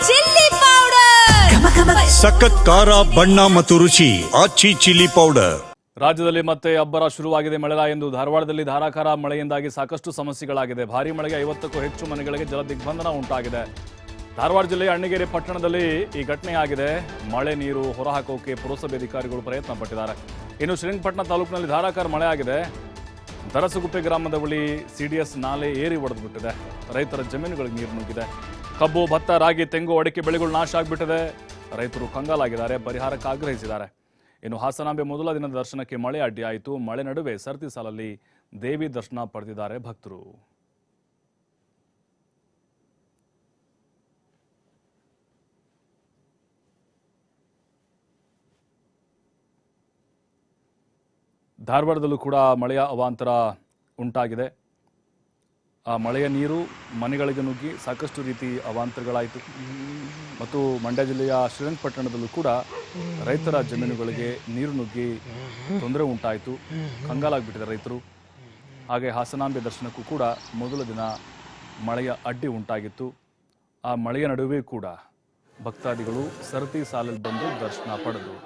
Chilli powder, ಸಖತ್ ಖಾರ ಬಣ್ಣ ಮತ್ತು ರುಚಿ ಆಚಿ ಚಿಲ್ಲಿ ಪೌಡರ್. ರಾಜ್ಯದಲ್ಲಿ ಮತ್ತೆ ಅಬ್ಬರ ಶುರುವಾಗಿದೆ ಮಳೆಲ ಎಂದು. ಧಾರವಾಡದಲ್ಲಿ ಧಾರಾಕಾರ ಮಳೆಯಿಂದಾಗಿ ಸಾಕಷ್ಟು ಸಮಸ್ಯೆಗಳಾಗಿದೆ. ಭಾರೀ ಮಳೆಗೆ 50ಕ್ಕೂ ಹೆಚ್ಚು ಮನೆಗಳಿಗೆ ಜಲ ದಿಗ್ಬಂಧನ ಉಂಟಾಗಿದೆ. ಧಾರವಾಡ ಜಿಲ್ಲೆಯ ಅಣ್ಣಿಗೇರಿ ಪಟ್ಟಣದಲ್ಲಿ ಈ ಘಟನೆ ಆಗಿದೆ. ಮಳೆ ನೀರು ಹೊರಹಾಕೋಕೆ ಪುರಸಭೆ ಅಧಿಕಾರಿಗಳು ಪ್ರಯತ್ನ ಪಟ್ಟಿದ್ದಾರೆ. ಇನ್ನು ಶ್ರೀರಂಗಪಟ್ಟಣ ತಾಲೂಕಿನಲ್ಲಿ ಧಾರಾಕಾರ ಮಳೆ ಆಗಿದೆ. ದರಸಗುಪ್ಪೆ ಗ್ರಾಮದ ಬಳಿ ಸಿಡಿಎಸ್ ನಾಲೆ ಏರಿ ಒಡೆದುಬಿಟ್ಟಿದೆ. ರೈತರ ಜಮೀನುಗಳಿಗೆ ನೀರು ನುಗ್ಗಿದೆ. ಕಬ್ಬು, ಭತ್ತ, ರಾಗಿ, ತೆಂಗು, ಅಡಿಕೆ ಬೆಳೆಗಳು ನಾಶ ಆಗಿಬಿಟ್ಟಿದೆ. ರೈತರು ಕಂಗಾಲಾಗಿದ್ದಾರೆ, ಪರಿಹಾರಕ್ಕೆ ಆಗ್ರಹಿಸಿದ್ದಾರೆ. ಇನ್ನು ಹಾಸನಾಂಬೆ ಮೊದಲ ದಿನದ ದರ್ಶನಕ್ಕೆ ಮಳೆ ಅಡ್ಡಿಯಾಯಿತು. ಮಳೆ ನಡುವೆ ಸರತಿ ಸಾಲಲ್ಲಿ ದೇವಿ ದರ್ಶನ ಪಡೆದಿದ್ದಾರೆ ಭಕ್ತರು. ಧಾರವಾಡದಲ್ಲೂ ಕೂಡ ಮಳೆಯ ಅವಾಂತರ ಉಂಟಾಗಿದೆ. ಆ ಮಳೆಯ ನೀರು ಮನೆಗಳಿಗೆ ನುಗ್ಗಿ ಸಾಕಷ್ಟು ರೀತಿ ಅವಾಂತರಗಳಾಯಿತು. ಮತ್ತು ಮಂಡ್ಯ ಜಿಲ್ಲೆಯ ಶ್ರೀರಂಗಪಟ್ಟಣದಲ್ಲೂ ಕೂಡ ರೈತರ ಜಮೀನುಗಳಿಗೆ ನೀರು ನುಗ್ಗಿ ತೊಂದರೆ ಉಂಟಾಯಿತು. ಕಂಗಾಲಾಗಿಬಿಟ್ಟಿದೆ ರೈತರು. ಹಾಗೆ ಹಾಸನಾಂಬೆ ದರ್ಶನಕ್ಕೂ ಕೂಡ ಮೊದಲ ದಿನ ಮಳೆಯ ಅಡ್ಡಿ ಉಂಟಾಗಿತ್ತು. ಆ ಮಳೆಯ ನಡುವೆ ಕೂಡ ಭಕ್ತಾದಿಗಳು ಸರತಿ ಸಾಲಲ್ಲಿ ಬಂದು ದರ್ಶನ ಪಡೆದರು.